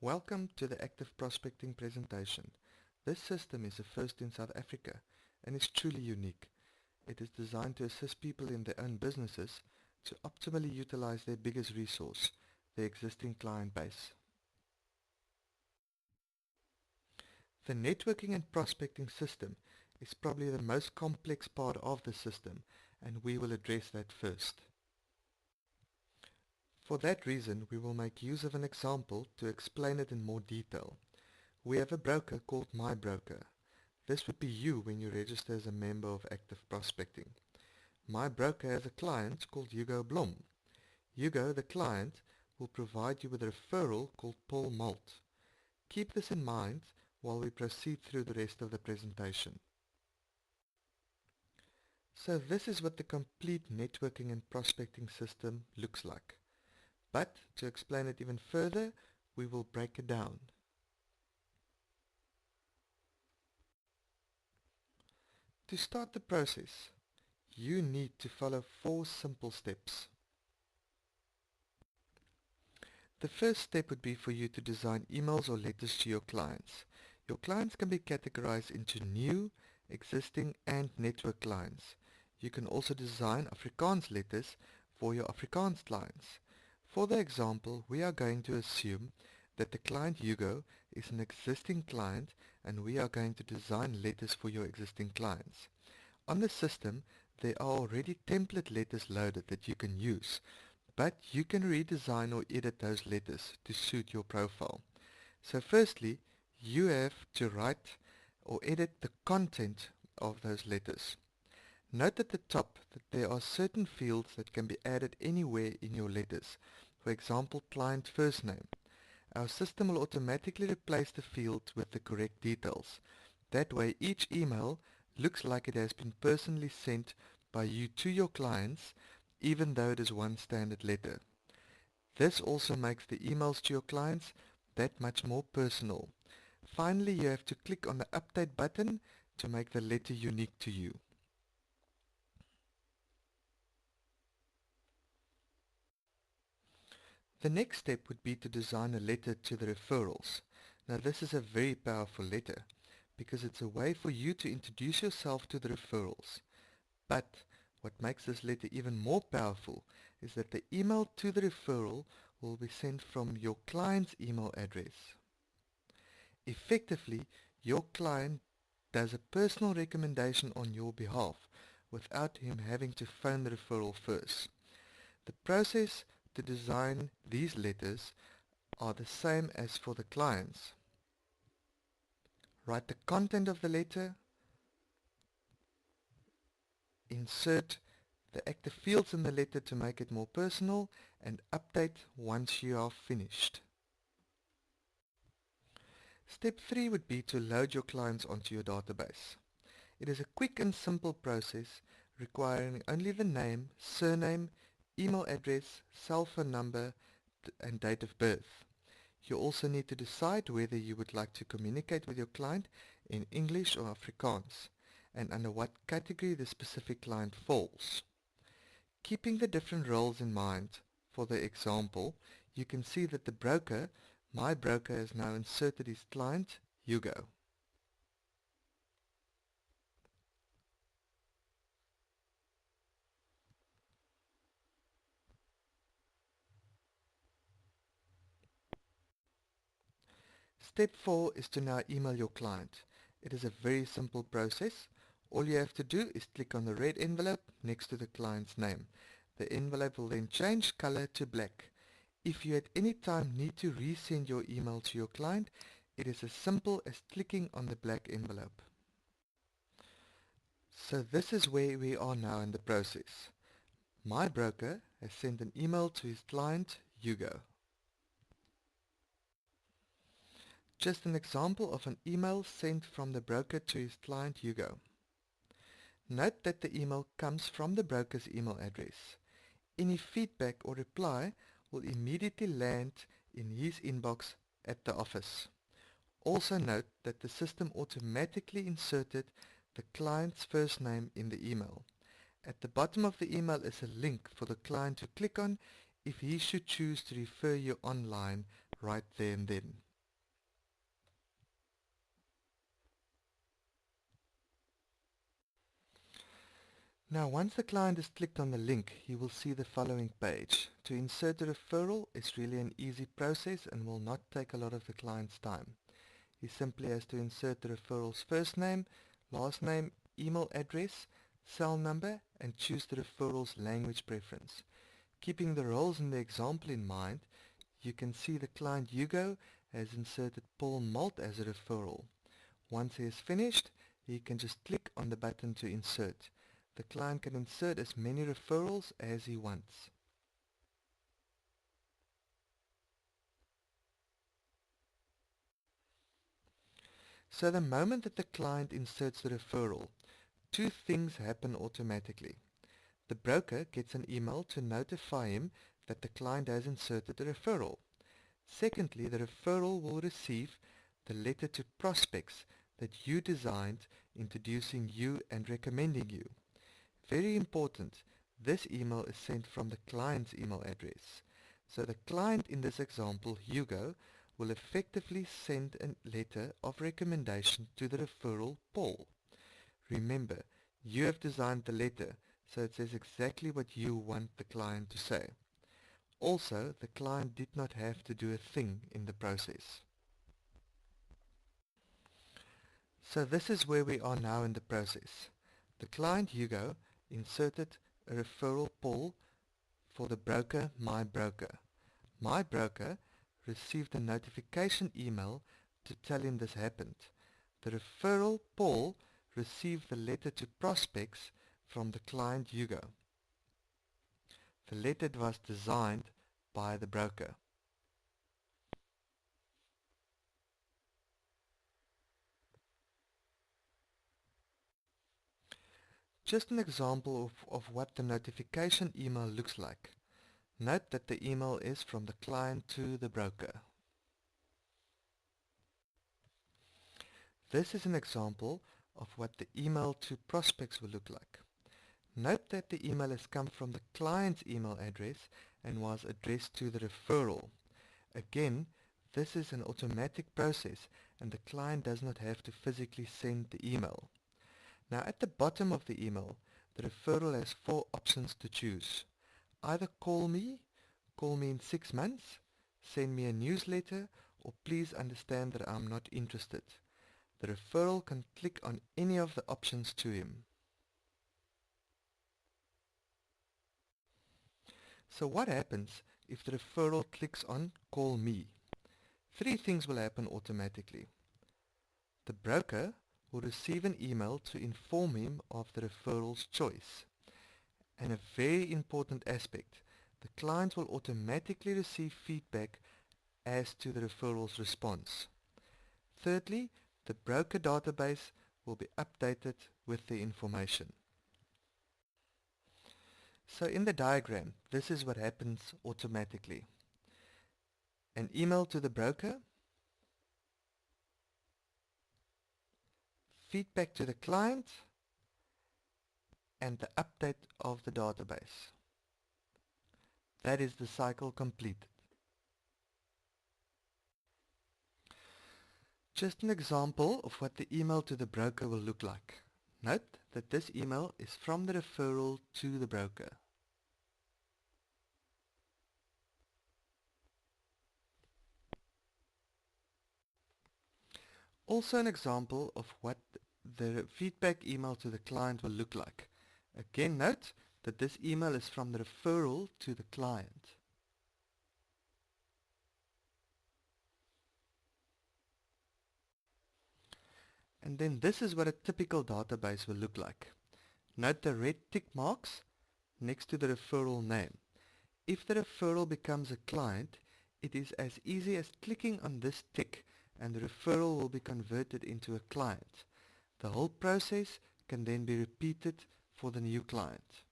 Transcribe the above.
Welcome to the Active Prospecting presentation. This system is a first in South Africa and is truly unique. It is designed to assist people in their own businesses to optimally utilize their biggest resource, their existing client base. The networking and prospecting system is probably the most complex part of the system, and we will address that first. For that reason, we will make use of an example to explain it in more detail. We have a broker called MyBroker. This would be you when you register as a member of Active Prospecting. MyBroker has a client called Hugo Blom. Hugo, the client, will provide you with a referral called Paul Malt. Keep this in mind while we proceed through the rest of the presentation. So this is what the complete networking and prospecting system looks like. But to explain it even further, we will break it down. To start the process, you need to follow 4 simple steps. The first step would be for you to design emails or letters to your clients. Your clients can be categorized into new, existing and network clients. You can also design Afrikaans letters for your Afrikaans clients. For the example, we are going to assume that the client Hugo is an existing client and we are going to design letters for your existing clients. On the system, there are already template letters loaded that you can use, but you can redesign or edit those letters to suit your profile. So firstly, you have to write or edit the content of those letters. Note at the top that there are certain fields that can be added anywhere in your letters. For example, client first name. Our system will automatically replace the field with the correct details. That way each email looks like it has been personally sent by you to your clients, even though it is one standard letter. This also makes the emails to your clients that much more personal. Finally, you have to click on the update button to make the letter unique to you. The next step would be to design a letter to the referrals. Now this is a very powerful letter because it's a way for you to introduce yourself to the referrals. But what makes this letter even more powerful is that the email to the referral will be sent from your client's email address. Effectively, your client does a personal recommendation on your behalf without him having to phone the referral first. The process to design these letters are the same as for the clients. Write the content of the letter, insert the active fields in the letter to make it more personal, and update once you are finished. Step 3 would be to load your clients onto your database. It is a quick and simple process requiring only the name, surname, email address, cell phone number, and date of birth. You also need to decide whether you would like to communicate with your client in English or Afrikaans, and under what category the specific client falls. Keeping the different roles in mind, for the example, you can see that the broker, MyBroker, has now inserted his client, Hugo. Step 4 is to now email your client. It is a very simple process. All you have to do is click on the red envelope next to the client's name. The envelope will then change color to black. If you at any time need to resend your email to your client, it is as simple as clicking on the black envelope. So this is where we are now in the process. MyBroker has sent an email to his client, Hugo. Just an example of an email sent from the broker to his client Hugo. Note that the email comes from the broker's email address. Any feedback or reply will immediately land in his inbox at the office. Also note that the system automatically inserted the client's first name in the email. At the bottom of the email is a link for the client to click on if he should choose to refer you online right there and then. Now once the client has clicked on the link, he will see the following page. To insert a referral is really an easy process and will not take a lot of the client's time. He simply has to insert the referral's first name, last name, email address, cell number, and choose the referral's language preference. Keeping the roles in the example in mind, you can see the client Hugo has inserted Paul Malt as a referral. Once he is finished, he can just click on the button to insert. The client can insert as many referrals as he wants. So the moment that the client inserts the referral, two things happen automatically. The broker gets an email to notify him that the client has inserted the referral. Secondly, the referral will receive the letter to prospects that you designed, introducing you and recommending you. Very important, this email is sent from the client's email address. So the client in this example, Hugo, will effectively send a letter of recommendation to the referral Paul. Remember, you have designed the letter, so it says exactly what you want the client to say. Also, the client did not have to do a thing in the process. So this is where we are now in the process. The client Hugo inserted a referral Paul for the broker My Broker. My Broker received a notification email to tell him this happened. The referral Paul received the letter to prospects from the client Hugo. The letter was designed by the broker. Just an example of what the notification email looks like. Note that the email is from the client to the broker. This is an example of what the email to prospects will look like. Note that the email has come from the client's email address and was addressed to the referral. Again, this is an automatic process and the client does not have to physically send the email. Now at the bottom of the email, the referral has four options to choose. Either call me in 6 months, send me a newsletter, or please understand that I'm not interested. The referral can click on any of the options to him. So what happens if the referral clicks on Call Me? Three things will happen automatically. The broker will receive an email to inform him of the referral's choice. And a very important aspect, the client will automatically receive feedback as to the referral's response. Thirdly, the broker database will be updated with the information. So in the diagram, this is what happens automatically. An email to the broker, feedback to the client, and the update of the database. That is the cycle completed. Just an example of what the email to the broker will look like. Note that this email is from the referral to the broker. Also an example of what the feedback email to the client will look like. Again, note that this email is from the referral to the client. And then this is what a typical database will look like. Note the red tick marks next to the referral name. If the referral becomes a client, it is as easy as clicking on this tick and the referral will be converted into a client. The whole process can then be repeated for the new client.